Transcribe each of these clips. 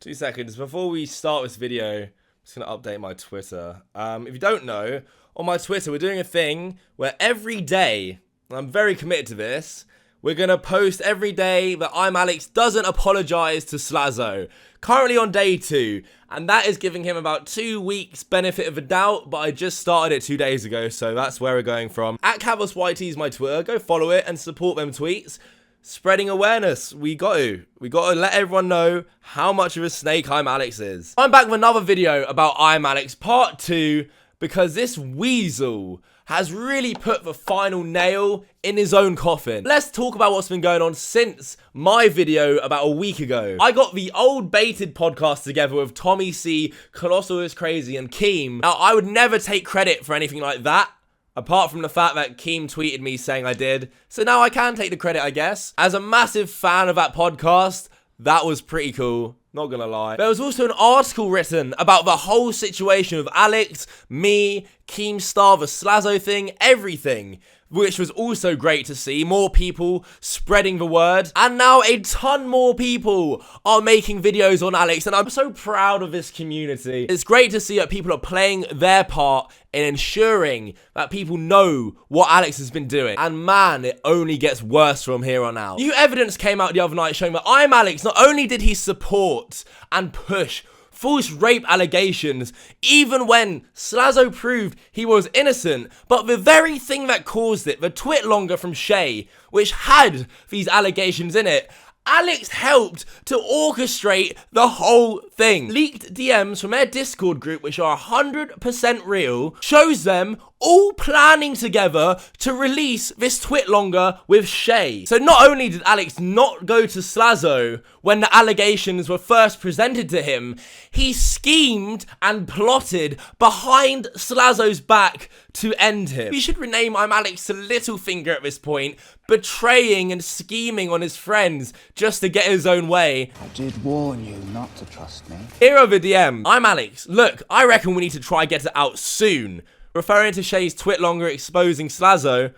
2 seconds before we start this video. I'm just gonna update my Twitter. If you don't know, on my Twitter we're doing a thing where every day, and I'm very committed to this, we're gonna post every day that ImAllexx doesn't apologize to Slazo. Currently on day 2, and that is giving him about 2 weeks benefit of a doubt, but I just started it 2 days ago, so that's where we're going from. At Kavos YT is my Twitter. Go follow it and support them tweets. Spreading awareness. We got to let everyone know how much of a snake ImAllexx is. I'm back with another video about ImAllexx part 2 because this weasel has really put the final nail in his own coffin. Let's talk about what's been going on since my video about a week ago. I got the old baited podcast together with Tommy C, Colossal is Crazy, and Keem. Now, I would never take credit for anything like that, apart from the fact that Keem tweeted me saying I did. So now I can take the credit, I guess. As a massive fan of that podcast, that was pretty cool. Not gonna lie. There was also an article written about the whole situation with Alex, me, Keemstar, the Slazo thing, everything, which was also great to see. More people spreading the word. And now a ton more people are making videos on Alex, and I'm so proud of this community. It's great to see that people are playing their part in ensuring that people know what Alex has been doing. And man, it only gets worse from here on out. New evidence came out the other night showing that ImAllexx, not only did he support and push false rape allegations, even when Slazo proved he was innocent, but the very thing that caused it, the twit longer from Shay, which had these allegations in it, Alex helped to orchestrate the whole thing. Leaked DMs from their Discord group, which are 100% real, shows them all planning together to release this twit longer with Shay. So not only did Alex not go to Slazo when the allegations were first presented to him, he schemed and plotted behind Slazo's back to end him. We should rename ImAllexx to Littlefinger at this point, betraying and scheming on his friends just to get his own way. I did warn you not to trust me. Here are the DMs. ImAllexx, look, I reckon we need to try get it out soon. Referring to Shay's twit longer exposing Slazo,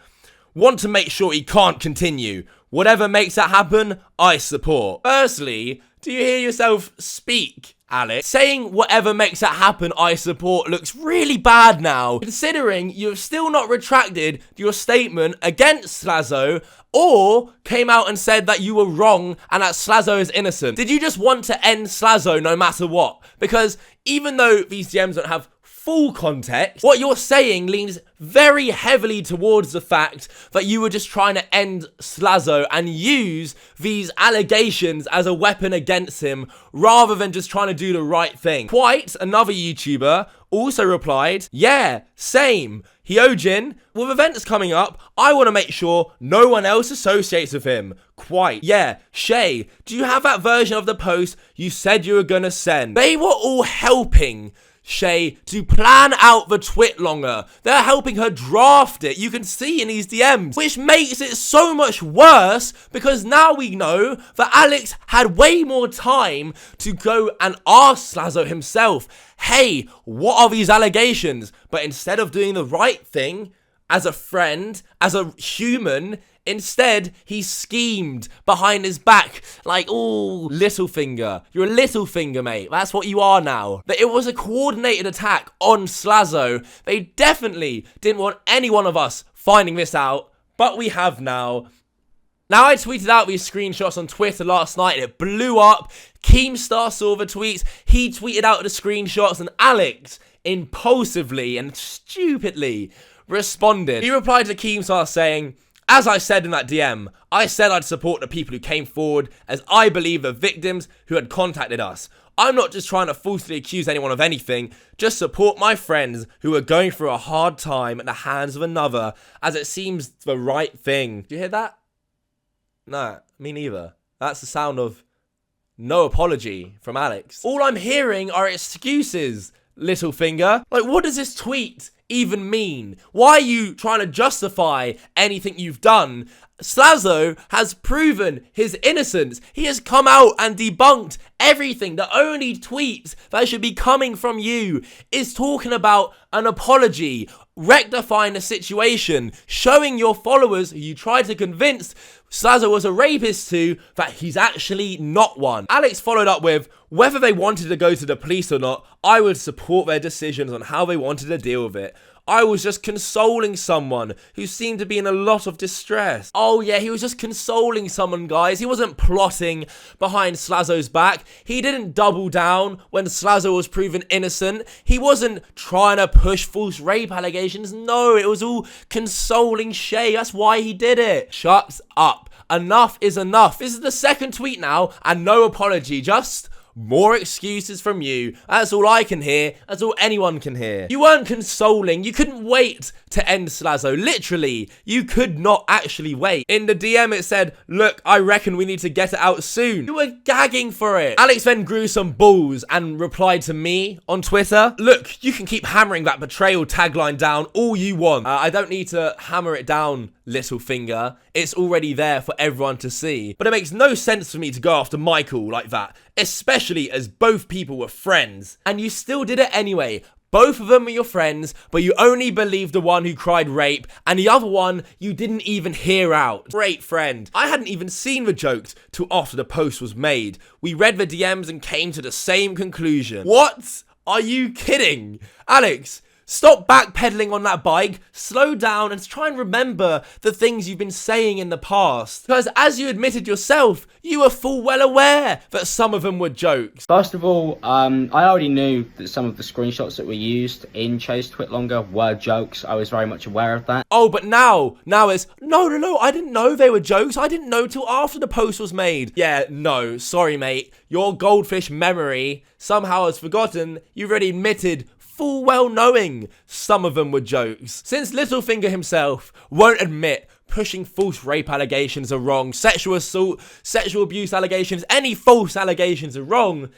want to make sure he can't continue. Whatever makes that happen, I support. Firstly, do you hear yourself speak, Alex? Saying whatever makes that happen, I support looks really bad now, considering you've still not retracted your statement against Slazo or came out and said that you were wrong and that Slazo is innocent. Did you just want to end Slazo no matter what? Because even though these DMs don't have full context, what you're saying leans very heavily towards the fact that you were just trying to end Slazo and use these allegations as a weapon against him rather than just trying to do the right thing. Quite, another YouTuber, also replied, yeah, same. Hyojin, with events coming up, I want to make sure no one else associates with him. Quite. Yeah, Shay, do you have that version of the post you said you were gonna send? They were all helping Shay to plan out the twit longer. They're helping her draft it. You can see in these DMs, which makes it so much worse because now we know that Alex had way more time to go and ask Slazo himself, hey, what are these allegations? But instead of doing the right thing as a friend, as a human, instead, he schemed behind his back like, ooh, Littlefinger. You're a Littlefinger, mate. That's what you are now. But it was a coordinated attack on Slazo. They definitely didn't want any one of us finding this out, but we have now. Now, I tweeted out these screenshots on Twitter last night and it blew up. Keemstar saw the tweets. He tweeted out the screenshots and Alex impulsively and stupidly responded. He replied to Keemstar saying, as I said in that DM, I said I'd support the people who came forward as I believe the victims who had contacted us. I'm not just trying to falsely accuse anyone of anything, just support my friends who are going through a hard time at the hands of another as it seems the right thing. Do you hear that? Nah, me neither. That's the sound of no apology from Alex. All I'm hearing are excuses, Littlefinger. Like, what does this tweet even mean? Why are you trying to justify anything you've done Slazo has proven his innocence. He has come out and debunked everything. The only tweet that should be coming from you is talking about an apology, rectifying the situation, showing your followers who you tried to convince Slazo was a rapist to that he's actually not one. Alex followed up with, whether they wanted to go to the police or not, I would support their decisions on how they wanted to deal with it. I was just consoling someone who seemed to be in a lot of distress. Oh yeah, he was just consoling someone, guys. He wasn't plotting behind Slazo's back. He didn't double down when Slazo was proven innocent. He wasn't trying to push false rape allegations. No, it was all consoling Shay. That's why he did it. Shut up. Enough is enough. This is the second tweet now, and no apology. Just more excuses from you. That's all I can hear. That's all anyone can hear. You weren't consoling. You couldn't wait to end Slazo. Literally, you could not actually wait. In the DM it said, look, I reckon we need to get it out soon. You were gagging for it. Alex then grew some balls and replied to me on Twitter, look, you can keep hammering that betrayal tagline down all you want. I don't need to hammer it down, little finger. It's already there for everyone to see. But it makes no sense for me to go after Michael like that, especially as both people were friends. And you still did it anyway. Both of them are your friends, but you only believed the one who cried rape, and the other one you didn't even hear out. Great friend. I hadn't even seen the jokes till after the post was made. We read the DMs and came to the same conclusion. What? Are you kidding? Alex, stop backpedaling on that bike, slow down and try and remember the things you've been saying in the past. Because as you admitted yourself, you were full well aware that some of them were jokes. First of all, I already knew that some of the screenshots that were used in Chase Twit Longer were jokes. I was very much aware of that. Oh, but now it's, no, I didn't know they were jokes. I didn't know till after the post was made. Yeah, no, sorry mate. Your goldfish memory somehow has forgotten you've already admitted full well knowing some of them were jokes. Since Littlefinger himself won't admit pushing false rape allegations are wrong, sexual assault, sexual abuse allegations, any false allegations are wrong,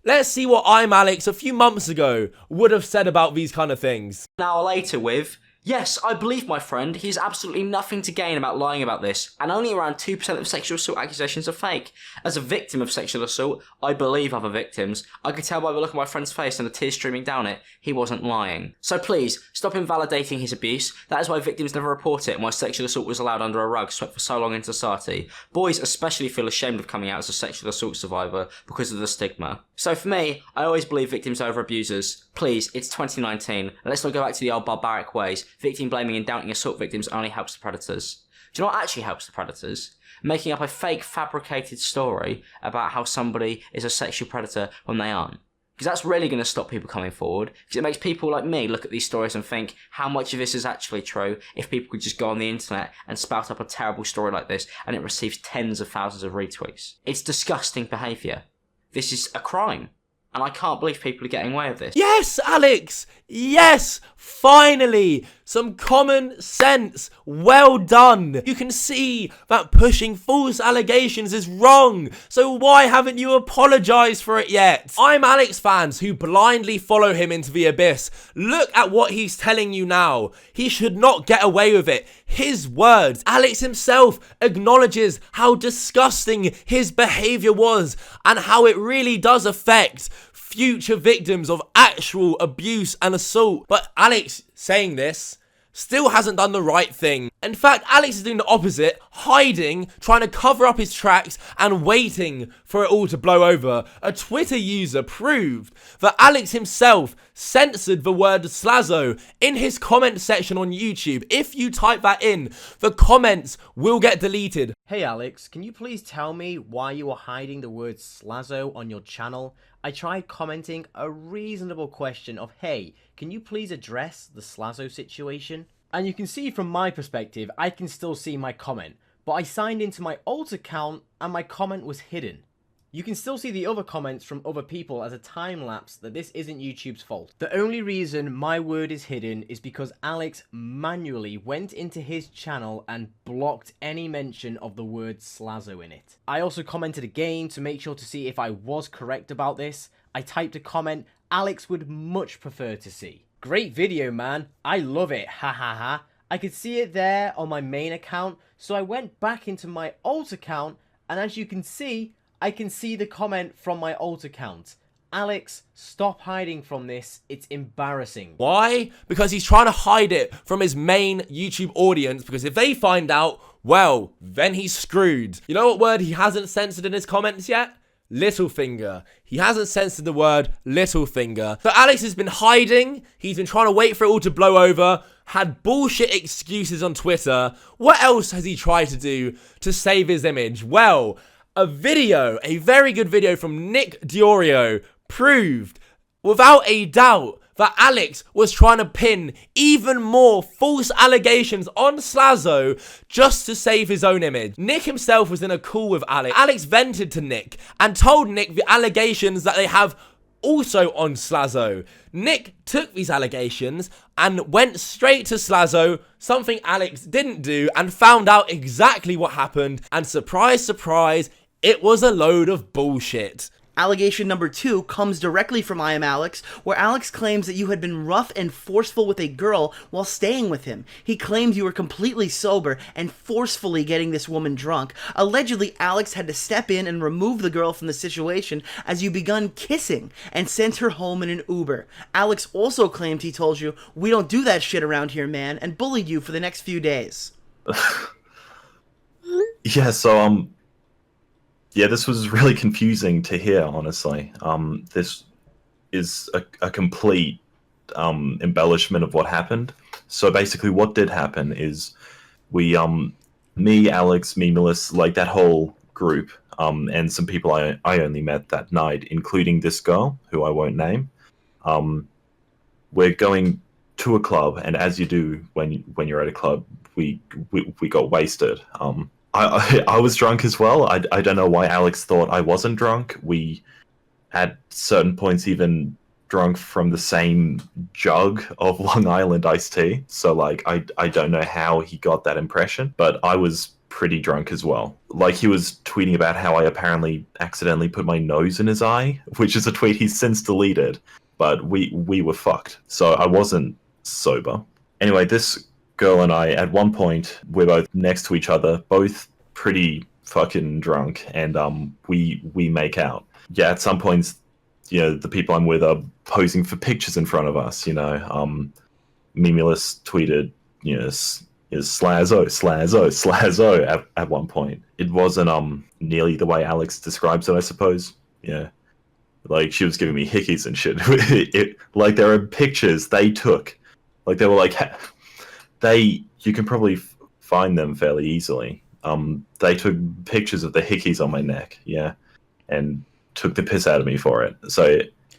let's see what ImAllexx a few months ago would have said about these kind of things. An hour later with, yes, I believe my friend, he has absolutely nothing to gain about lying about this, and only around 2% of sexual assault accusations are fake. As a victim of sexual assault, I believe other victims. I could tell by the look on my friend's face and the tears streaming down it, he wasn't lying. So please, stop invalidating his abuse. That is why victims never report it and why sexual assault was allowed under a rug, swept for so long in society. Boys especially feel ashamed of coming out as a sexual assault survivor because of the stigma. So for me, I always believe victims over abusers. Please, it's 2019, and let's not go back to the old barbaric ways. Victim blaming and doubting assault victims only helps the predators. Do you know what actually helps the predators? Making up a fake, fabricated story about how somebody is a sexual predator when they aren't. Because that's really going to stop people coming forward. Because it makes people like me look at these stories and think, how much of this is actually true if people could just go on the internet and spout up a terrible story like this and it receives tens of thousands of retweets. It's disgusting behaviour. This is a crime. And I can't believe people are getting away with this. Yes, Alex! Yes! Finally! Some common sense. Well done. You can see that pushing false allegations is wrong. So why haven't you apologized for it yet? ImAllexx fans who blindly follow him into the abyss, look at what he's telling you now. He should not get away with it. His words. Alex himself acknowledges how disgusting his behavior was and how it really does affect future victims of actual abuse and assault. But Alex saying this still hasn't done the right thing. In fact, Alex is doing the opposite, hiding, trying to cover up his tracks and waiting for it all to blow over. A Twitter user proved that Alex himself censored the word Slazo in his comment section on YouTube. If you type that in, the comments will get deleted. Hey Alex, can you please tell me why you are hiding the word Slazo on your channel? I tried commenting a reasonable question of, hey, can you please address the Slazo situation? And you can see from my perspective, I can still see my comment, but I signed into my alt account and my comment was hidden. You can still see the other comments from other people as a time lapse that this isn't YouTube's fault. The only reason my word is hidden is because Alex manually went into his channel and blocked any mention of the word Slazo in it. I also commented again to make sure to see if I was correct about this. I typed a comment Alex would much prefer to see. Great video, man. I love it, ha ha ha. I could see it there on my main account, so I went back into my alt account, and as you can see, I can see the comment from my alt account. Alex, stop hiding from this. It's embarrassing. Why? Because he's trying to hide it from his main YouTube audience, because if they find out, well, then he's screwed. You know what word he hasn't censored in his comments yet? Littlefinger. He hasn't censored the word Littlefinger. So Alex has been hiding. He's been trying to wait for it all to blow over. Had bullshit excuses on Twitter. What else has he tried to do to save his image? Well, a video, a very good video from Nick DeOrio proved without a doubt that Alex was trying to pin even more false allegations on Slazo just to save his own image. Nick himself was in a call with Alex. Alex vented to Nick and told Nick the allegations that they have also on Slazo. Nick took these allegations and went straight to Slazo, something Alex didn't do, and found out exactly what happened. And surprise, surprise, it was a load of bullshit. Allegation number 2 comes directly from ImAllexx, where Alex claims that you had been rough and forceful with a girl while staying with him. He claims you were completely sober and forcefully getting this woman drunk. Allegedly, Alex had to step in and remove the girl from the situation as you begun kissing and sent her home in an Uber. Alex also claimed he told you, "We don't do that shit around here, man," and bullied you for the next few days. Yeah, so, yeah, this was really confusing to hear, honestly. This is a complete embellishment of what happened. So basically what did happen is we, me, Alex, Memeless, like that whole group, and some people I only met that night, including this girl, who I won't name, we're going to a club, and as you do when you're at a club, we got wasted. I was drunk as well. I don't know why Alex thought I wasn't drunk. We, at certain points, even drunk from the same jug of Long Island iced tea. So, like, I don't know how he got that impression, but I was pretty drunk as well. Like, he was tweeting about how I apparently accidentally put my nose in his eye, which is a tweet he's since deleted, but we were fucked. So I wasn't sober. Anyway, this girl and I, at one point, we're both next to each other, both pretty fucking drunk, and we make out. Yeah, at some points, you know, the people I'm with are posing for pictures in front of us, you know. Memeless tweeted, you know, Slazo at one point. It wasn't nearly the way Alex describes it, I suppose. Yeah. Like, she was giving me hickeys and shit. Like, there are pictures they took. Like, they were like, you can probably find them fairly easily. They took pictures of the hickeys on my neck, yeah, and took the piss out of me for it.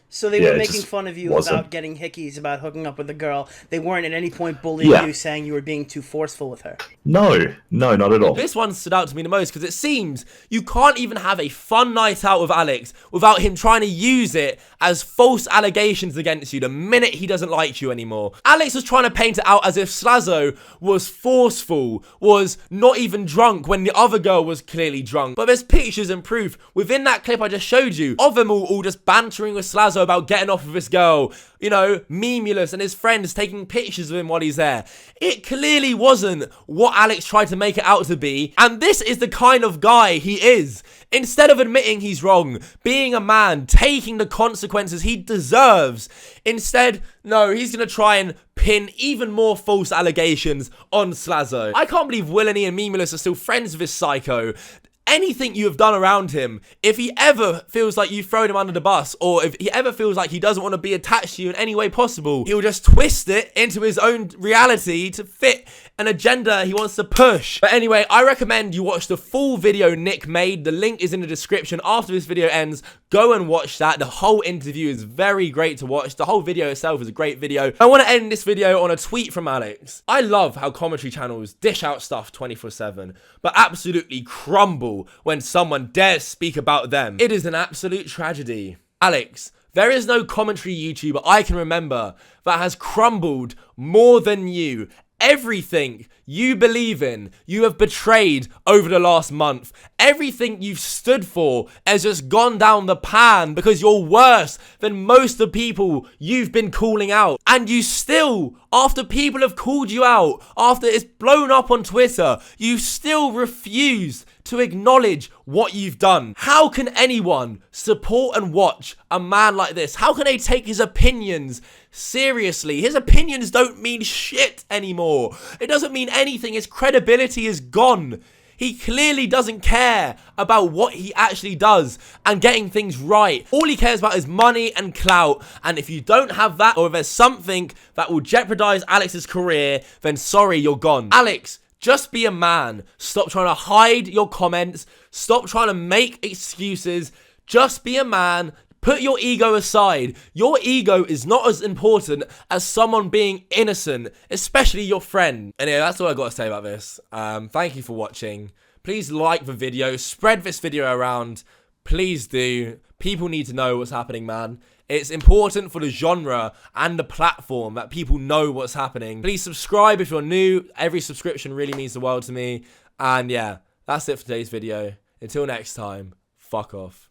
So they were making fun of you about getting hickeys, about hooking up with a girl. They weren't at any point bullying you, saying you were being too forceful with her. No, not at all. This one stood out to me the most because it seems you can't even have a fun night out with Alex without him trying to use it as false allegations against you the minute he doesn't like you anymore. Alex was trying to paint it out as if Slazo was forceful, was not even drunk when the other girl was clearly drunk. But there's pictures and proof within that clip I just showed you of them all just bantering with Slazo about getting off with this girl. You know, Memeless and his friends taking pictures of him while he's there. It clearly wasn't what Alex tried to make it out to be, and this is the kind of guy he is. Instead of admitting he's wrong, being a man, taking the consequences he deserves, instead, no, he's gonna try and pin even more false allegations on Slazo. I can't believe Willany and Memeless are still friends with this psycho. Anything you have done around him, if he ever feels like you've thrown him under the bus, or if he ever feels like he doesn't want to be attached to you in any way possible, he'll just twist it into his own reality to fit an agenda he wants to push. But anyway, I recommend you watch the full video Nick made. The link is in the description after this video ends. Go and watch that. The whole interview is very great to watch. The whole video itself is a great video. I want to end this video on a tweet from Alex. I love how commentary channels dish out stuff 24/7, but absolutely crumble when someone dares speak about them. It is an absolute tragedy. Alex, there is no commentary YouTuber I can remember that has crumbled more than you Everything you believe in, you have betrayed over the last month. Everything you've stood for has just gone down the pan because you're worse than most of the people you've been calling out. And you still, after people have called you out, after it's blown up on Twitter, you still refuse to acknowledge what you've done. How can anyone support and watch a man like this? How can they take his opinions seriously? His opinions don't mean shit anymore. It doesn't mean anything. His credibility is gone. He clearly doesn't care about what he actually does and getting things right. All he cares about is money and clout. And if you don't have that, or if there's something that will jeopardize Alex's career, then sorry, you're gone. Alex, just be a man. Stop trying to hide your comments. Stop trying to make excuses. Just be a man. Put your ego aside. Your ego is not as important as someone being innocent, especially your friend. Anyway, that's all I got to say about this. Thank you for watching. Please like the video. Spread this video around. Please do. People need to know what's happening, man. It's important for the genre and the platform that people know what's happening. Please subscribe if you're new. Every subscription really means the world to me. And yeah, that's it for today's video. Until next time, fuck off.